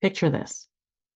Picture this.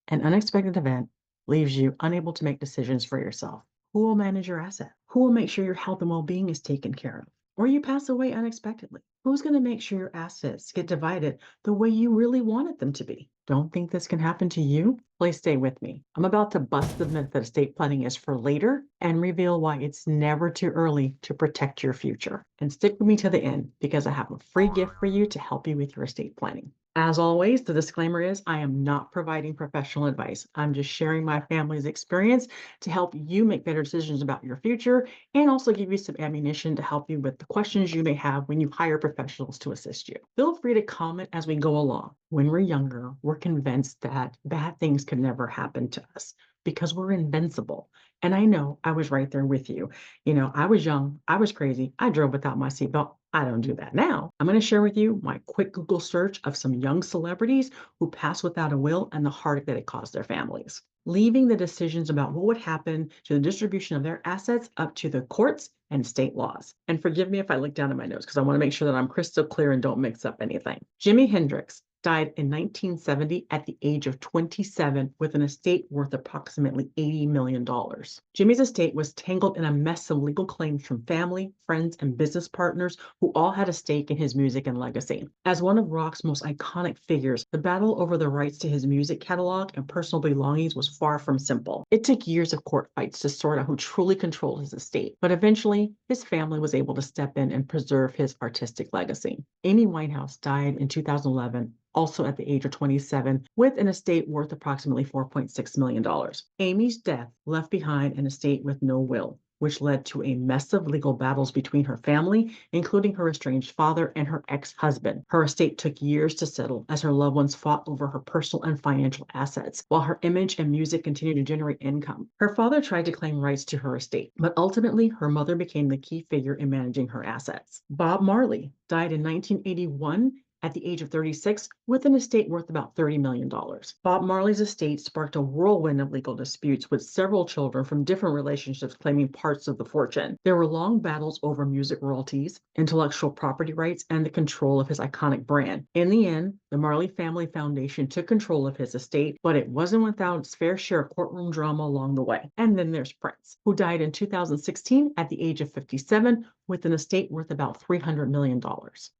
An unexpected event leaves you unable to make decisions for yourself. Who will manage your asset? Who will make sure your health and well being is taken care of? Or you pass away unexpectedly? Who's going to make sure your assets get divided the way you really wanted them to be? Don't think this can happen to you? Please stay with me. I'm about to bust the myth that estate planning is for later and reveal why it's never too early to protect your future. And stick with me to the end because I have a free gift for you to help you with your estate planning. As always, the disclaimer is I am not providing professional advice. I'm just sharing my family's experience to help you make better decisions about your future and also give you some ammunition to help you with the questions you may have when you hire professionals to assist you. Feel free to comment as we go along. When we're younger, we're convinced that bad things could never happen to us because we're invincible. And I know I was right there with you. I was young, I was crazy, I drove without my seatbelt. I don't do that now. I'm going to share with you my quick Google search of some young celebrities who passed without a will and the heartache that it caused their families, leaving the decisions about what would happen to the distribution of their assets up to the courts and state laws. And forgive me if I look down at my notes because I want to make sure that I'm crystal clear and don't mix up anything. Jimi Hendrix died in 1970 at the age of 27 with an estate worth approximately $80 million. Jimmy's estate was tangled in a mess of legal claims from family, friends, and business partners who all had a stake in his music and legacy. As one of rock's most iconic figures, the battle over the rights to his music catalog and personal belongings was far from simple. It took years of court fights to sort out who truly controlled his estate, but eventually his family was able to step in and preserve his artistic legacy. Amy Winehouse died in 2011, also at the age of 27, with an estate worth approximately $4.6 million. Amy's death left behind an estate with no will, which led to a mess of legal battles between her family, including her estranged father and her ex-husband. Her estate took years to settle as her loved ones fought over her personal and financial assets, while her image and music continued to generate income. Her father tried to claim rights to her estate, but ultimately her mother became the key figure in managing her assets. Bob Marley died in 1981 at the age of 36 with an estate worth about $30 million. Bob Marley's estate sparked a whirlwind of legal disputes with several children from different relationships claiming parts of the fortune. There were long battles over music royalties, intellectual property rights, and the control of his iconic brand. In the end, the Marley Family Foundation took control of his estate, but it wasn't without its fair share of courtroom drama along the way. And then there's Prince, who died in 2016 at the age of 57 with an estate worth about $300 million.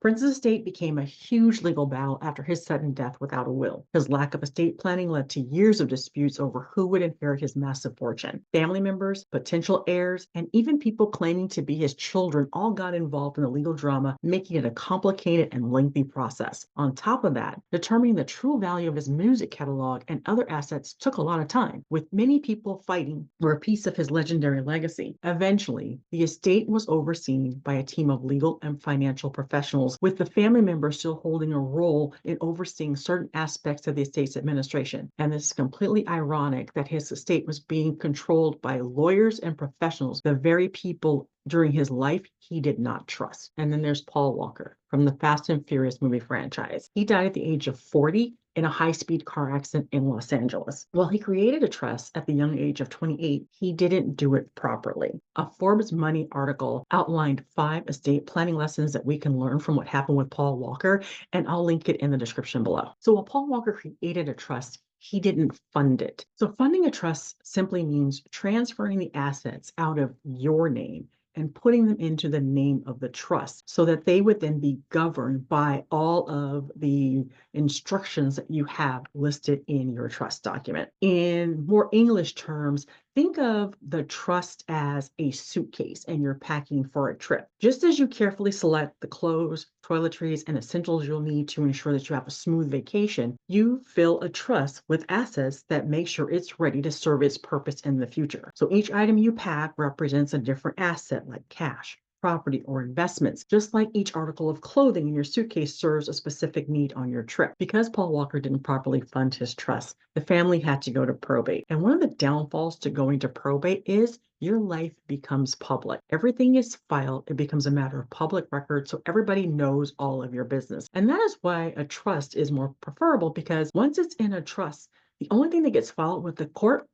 Prince's estate became a huge legal battle after his sudden death without a will. His lack of estate planning led to years of disputes over who would inherit his massive fortune. Family members, potential heirs, and even people claiming to be his children all got involved in the legal drama, making it a complicated and lengthy process. On top of that, determining the true value of his music catalog and other assets took a lot of time, with many people fighting for a piece of his legendary legacy. Eventually, the estate was overseen by a team of legal and financial professionals, with the family members still holding a role in overseeing certain aspects of the estate's administration. And this is completely ironic that his estate was being controlled by lawyers and professionals, the very people during his life he did not trust. And then there's Paul Walker from the Fast and Furious movie franchise. He died at the age of 40 in a high-speed car accident in Los Angeles. While he created a trust at the young age of 28, he didn't do it properly. A Forbes Money article outlined 5 estate planning lessons that we can learn from what happened with Paul Walker, and I'll link it in the description below. So while Paul Walker created a trust, he didn't fund it. So funding a trust simply means transferring the assets out of your name and putting them into the name of the trust so that they would then be governed by all of the instructions that you have listed in your trust document. In more English terms, think of the trust as a suitcase and you're packing for a trip. Just as you carefully select the clothes, toiletries, and essentials you'll need to ensure that you have a smooth vacation, you fill a trust with assets that make sure it's ready to serve its purpose in the future. So each item you pack represents a different asset like cash, property, or investments, just like each article of clothing in your suitcase serves a specific need on your trip. Because Paul Walker didn't properly fund his trust, the family had to go to probate. And one of the downfalls to going to probate is your life becomes public. Everything is filed. It becomes a matter of public record, so everybody knows all of your business. And that is why a trust is more preferable, because once it's in a trust, the only thing that gets filed with the court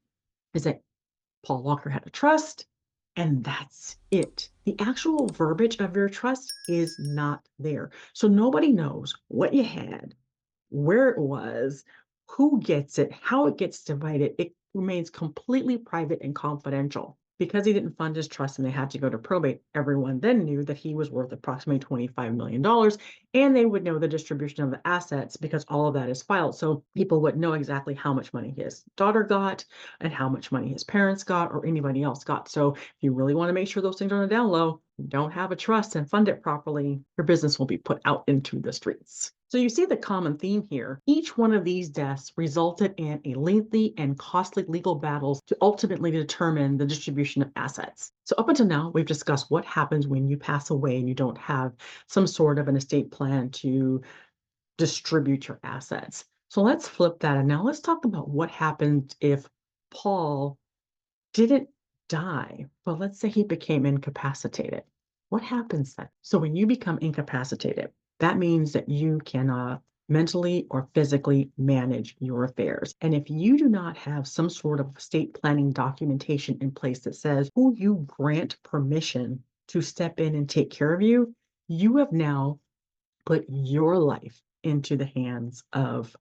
is that Paul Walker had a trust, and that's it. The actual verbiage of your trust is not there. So nobody knows what you had, where it was, who gets it, how it gets divided, it remains completely private and confidential. Because he didn't fund his trust and they had to go to probate, everyone then knew that he was worth approximately $25 million, and they would know the distribution of the assets because all of that is filed. So people would know exactly how much money his daughter got and how much money his parents got or anybody else got. So if you really want to make sure those things are on the down low, you don't have a trust and fund it properly, your business will be put out into the streets. So you see the common theme here. Each one of these deaths resulted in a lengthy and costly legal battles to ultimately determine the distribution of assets. So up until now, we've discussed what happens when you pass away and you don't have some sort of an estate plan to distribute your assets. So let's flip that. And now let's talk about what happens if Paul didn't die, but let's say he became incapacitated. What happens then? So when you become incapacitated, that means that you cannot mentally or physically manage your affairs. And if you do not have some sort of estate planning documentation in place that says who you grant permission to step in and take care of you, you have now put your life into the hands of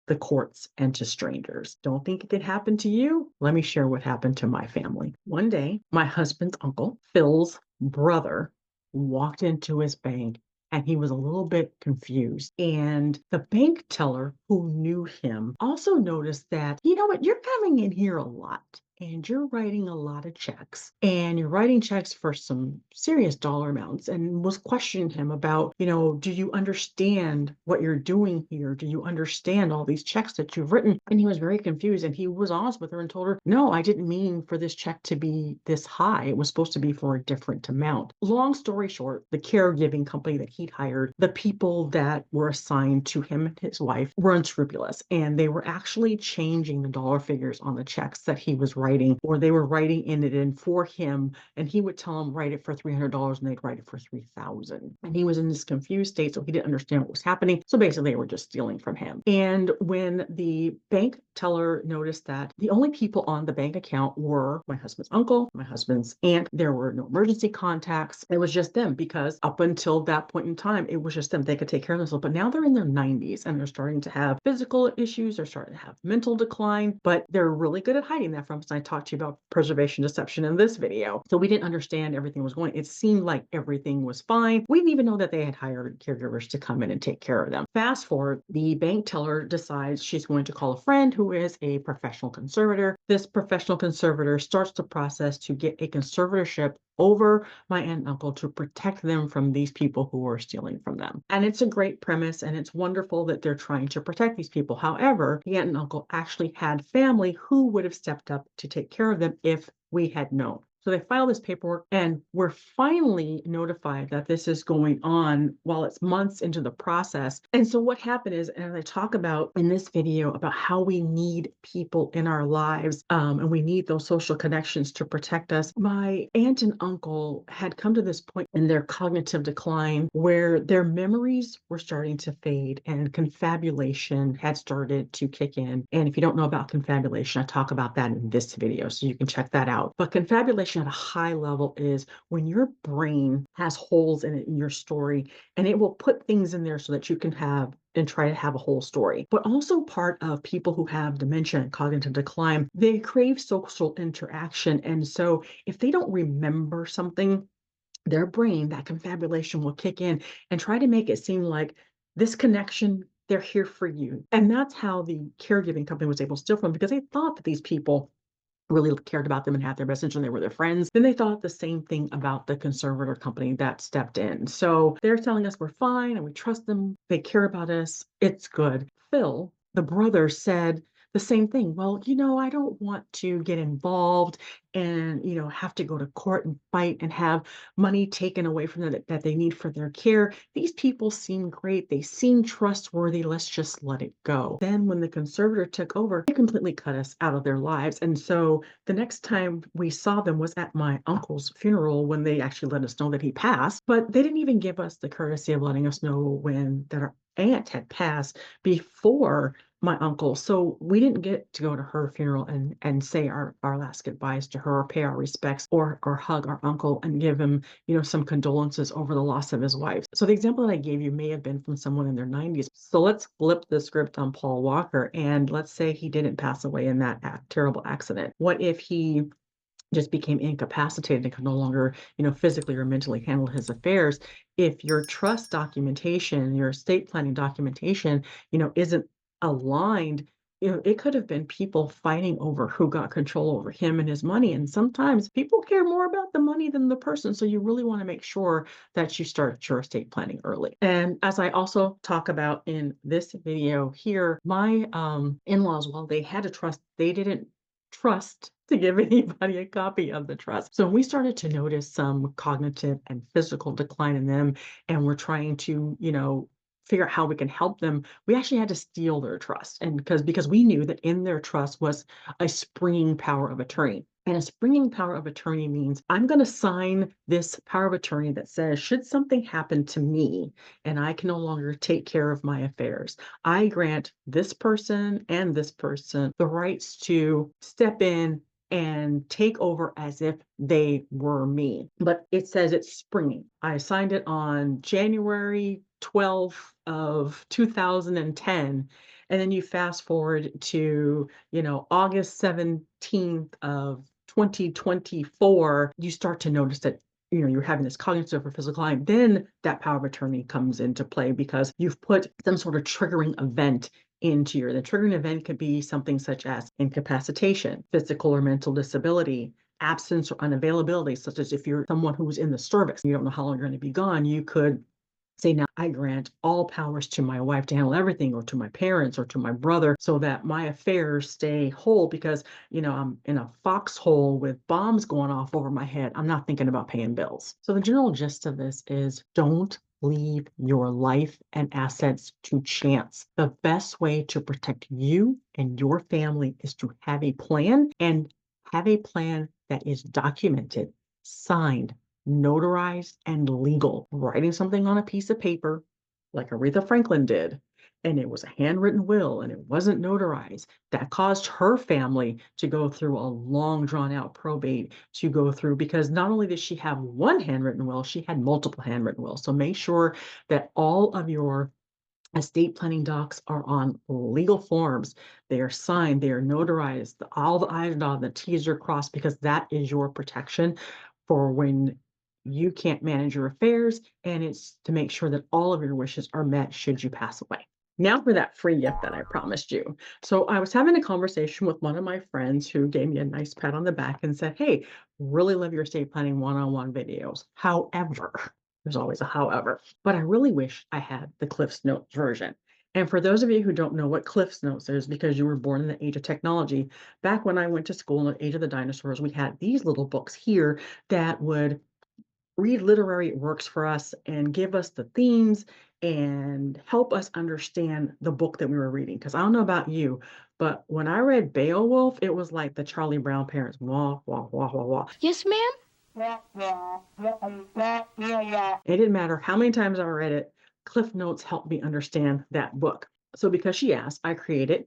the courts and to strangers. Don't think it could happen to you? Let me share what happened to my family. One day, my husband's uncle, Phil's brother, walked into his bank and he was a little bit confused. And the bank teller who knew him also noticed that, you know what, you're coming in here a lot and you're writing a lot of checks and you're writing checks for some serious dollar amounts, and was questioning him about, do you understand what you're doing here? Do you understand all these checks that you've written? And he was very confused, and he was honest with her and told her, no, I didn't mean for this check to be this high. It was supposed to be for a different amount. Long story short, the caregiving company that he'd hired, the people that were assigned to him and his wife were unscrupulous, and they were actually changing the dollar figures on the checks that he was writing, or they were writing it in for him, and he would tell them write it for $300 and they'd write it for $3,000. And he was in this confused state, so he didn't understand what was happening. So basically they were just stealing from him. And when the bank teller noticed that the only people on the bank account were my husband's uncle, my husband's aunt, there were no emergency contacts. It was just them, because up until that point in time, it was just them. They could take care of themselves. But now they're in their 90s and they're starting to have physical issues. They're starting to have mental decline, but they're really good at hiding that from us. And I talked to you about preservation deception in this video. So we didn't understand everything was going. It seemed like everything was fine. We didn't even know that they had hired caregivers to come in and take care of them. Fast forward, the bank teller decides she's going to call a friend who is a professional conservator. This professional conservator starts the process to get a conservatorship over my aunt and uncle to protect them from these people who are stealing from them. And it's a great premise, and it's wonderful that they're trying to protect these people. However, the aunt and uncle actually had family who would have stepped up to take care of them if we had known. So they file this paperwork, and we're finally notified that this is going on while it's months into the process. And so what happened is, and I talk about in this video about how we need people in our lives, and we need those social connections to protect us. My aunt and uncle had come to this point in their cognitive decline where their memories were starting to fade and confabulation had started to kick in. And if you don't know about confabulation, I talk about that in this video, so you can check that out. But confabulation at a high level is when your brain has holes in it in your story, and it will put things in there so that you can have and try to have a whole story. But also part of people who have dementia and cognitive decline, they crave social interaction. And so if they don't remember something, their brain, that confabulation will kick in and try to make it seem like this connection, they're here for you. And that's how the caregiving company was able to steal from them, because they thought that these people really cared about them and had their best interest and they were their friends. Then they thought the same thing about the conservator company that stepped in. So they're telling us we're fine and we trust them. They care about us. It's good. Phil, the brother, said the same thing. Well, I don't want to get involved and, have to go to court and fight and have money taken away from them that they need for their care. These people seem great. They seem trustworthy. Let's just let it go. Then when the conservator took over, they completely cut us out of their lives. And so the next time we saw them was at my uncle's funeral, when they actually let us know that he passed. But they didn't even give us the courtesy of letting us know when that our aunt had passed before my uncle. So we didn't get to go to her funeral and say our last goodbyes to her or pay our respects or hug our uncle and give him, some condolences over the loss of his wife. So the example that I gave you may have been from someone in their 90s. So let's flip the script on Paul Walker and let's say he didn't pass away in that terrible accident. What if he just became incapacitated and could no longer, physically or mentally handle his affairs? If your trust documentation, your estate planning documentation, isn't aligned, it could have been people fighting over who got control over him and his money. And sometimes people care more about the money than the person. So you really want to make sure that you start your estate planning early. And as I also talk about in this video here, my in-laws, while they had a trust, they didn't trust to give anybody a copy of the trust. So we started to notice some cognitive and physical decline in them, and we're trying to, figure out how we can help them. We actually had to steal their trust, and because we knew that in their trust was a springing power of attorney. And a springing power of attorney means I'm going to sign this power of attorney that says, should something happen to me and I can no longer take care of my affairs, I grant this person and this person the rights to step in and take over as if they were me. But it says it's springing. I signed it on January 12th of 2010. And then you fast forward to, August 17th of 2024, you start to notice that you're having this cognitive or physical line. Then that power of attorney comes into play because you've put some sort of triggering event into the triggering event could be something such as incapacitation, physical or mental disability, absence or unavailability, such as if you're someone who's in the service, you don't know how long you're going to be gone, you could say, now I grant all powers to my wife to handle everything, or to my parents or to my brother, so that my affairs stay whole because, I'm in a foxhole with bombs going off over my head. I'm not thinking about paying bills. So the general gist of this is don't leave your life and assets to chance. The best way to protect you and your family is to have a plan, and have a plan that is documented, signed, notarized, and legal. Writing something on a piece of paper like Aretha Franklin did, and it was a handwritten will and it wasn't notarized, that caused her family to go through a long drawn out probate to go through, because not only did she have one handwritten will, she had multiple handwritten wills. So make sure that all of your estate planning docs are on legal forms. They are signed, they are notarized, all the I's are dotted, the T's are crossed, because that is your protection for when you can't manage your affairs, and it's to make sure that all of your wishes are met should you pass away. Now for that free gift that I promised you. So I was having a conversation with one of my friends who gave me a nice pat on the back and said, hey, really love your estate planning one-on-one videos. However, there's always a however, but I really wish I had the Cliff's Notes version. And for those of you who don't know what Cliff's Notes is, because you were born in the age of technology, back when I went to school in the age of the dinosaurs, we had these little books here that would read literary works for us and give us the themes and help us understand the book that we were reading. Because I don't know about you, but when I read Beowulf, it was like the Charlie Brown parents. Wah, wah, wah, wah, wah. Yes, ma'am? It didn't matter how many times I read it, Cliff Notes helped me understand that book. So because she asked, I created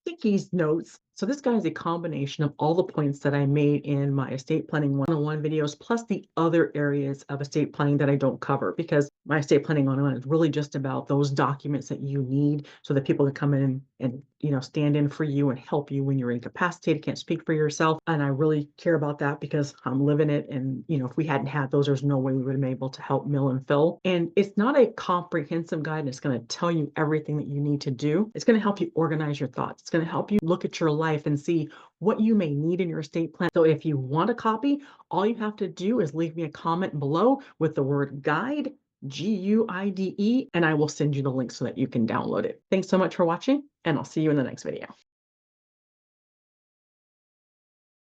Sticky's Notes. So this guy is a combination of all the points that I made in my estate planning one-on-one videos, plus the other areas of estate planning that I don't cover, because my estate planning one-on-one is really just about those documents that you need so that people can come in and stand in for you and help you when you're incapacitated, can't speak for yourself. And I really care about that because I'm living it. And, if we hadn't had those, there's no way we would have been able to help Mill and Phil. And it's not a comprehensive guide. It's going to tell you everything that you need to do. It's going to help you organize your thoughts. It's going to help you look at your life and see what you may need in your estate plan. So if you want a copy, all you have to do is leave me a comment below with the word guide, GUIDE, and I will send you the link so that you can download it. Thanks so much for watching, and I'll see you in the next video.